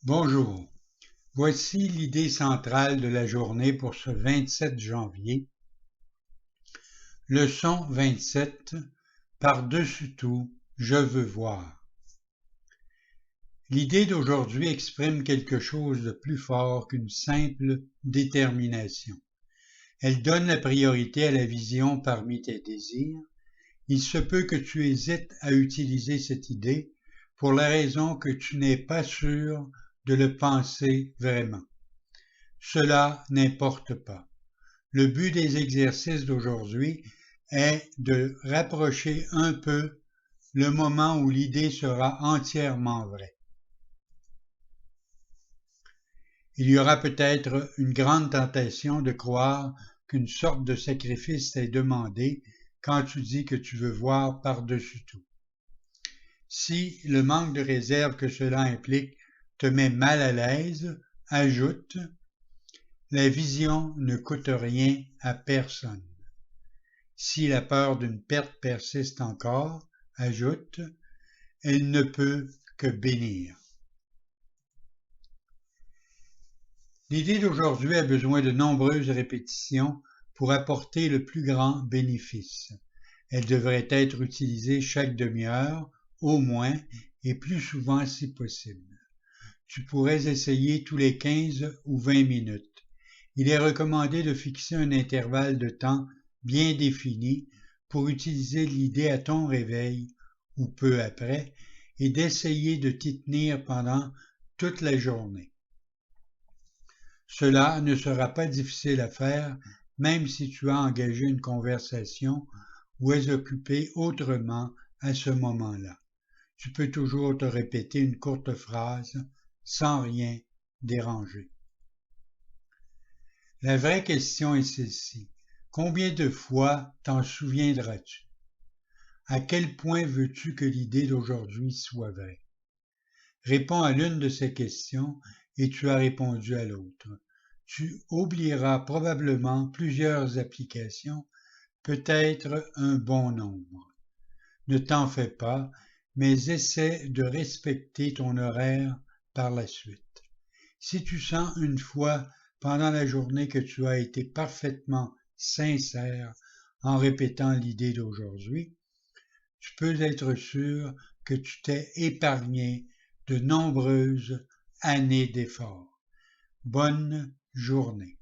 Bonjour, voici l'idée centrale de la journée pour ce 27 janvier. Leçon 27, par-dessus tout, je veux voir. L'idée d'aujourd'hui exprime quelque chose de plus fort qu'une simple détermination. Elle donne la priorité à la vision parmi tes désirs. Il se peut que tu hésites à utiliser cette idée pour la raison que tu n'es pas sûr de le penser vraiment. Cela n'importe pas. Le but des exercices d'aujourd'hui est de rapprocher un peu le moment où l'idée sera entièrement vraie. Il y aura peut-être une grande tentation de croire qu'une sorte de sacrifice t'est demandé quand tu dis que tu veux voir par-dessus tout. Si le manque de réserve que cela implique te met mal à l'aise, ajoute « La vision ne coûte rien à personne ». Si la peur d'une perte persiste encore, ajoute « Elle ne peut que bénir ». L'idée d'aujourd'hui a besoin de nombreuses répétitions pour apporter le plus grand bénéfice. Elle devrait être utilisée chaque demi-heure, au moins, et plus souvent si possible. Tu pourrais essayer tous les 15 ou 20 minutes. Il est recommandé de fixer un intervalle de temps bien défini pour utiliser l'idée à ton réveil ou peu après et d'essayer de t'y tenir pendant toute la journée. Cela ne sera pas difficile à faire même si tu as engagé une conversation ou es occupé autrement à ce moment-là. Tu peux toujours te répéter une courte phrase sans rien déranger. La vraie question est celle-ci. Combien de fois t'en souviendras-tu? À quel point veux-tu que l'idée d'aujourd'hui soit vraie? Réponds à l'une de ces questions et tu as répondu à l'autre. Tu oublieras probablement plusieurs applications, peut-être un bon nombre. Ne t'en fais pas, mais essaie de respecter ton horaire par la suite. Si tu sens une fois pendant la journée que tu as été parfaitement sincère en répétant l'idée d'aujourd'hui, tu peux être sûr que tu t'es épargné de nombreuses années d'efforts. Bonne journée.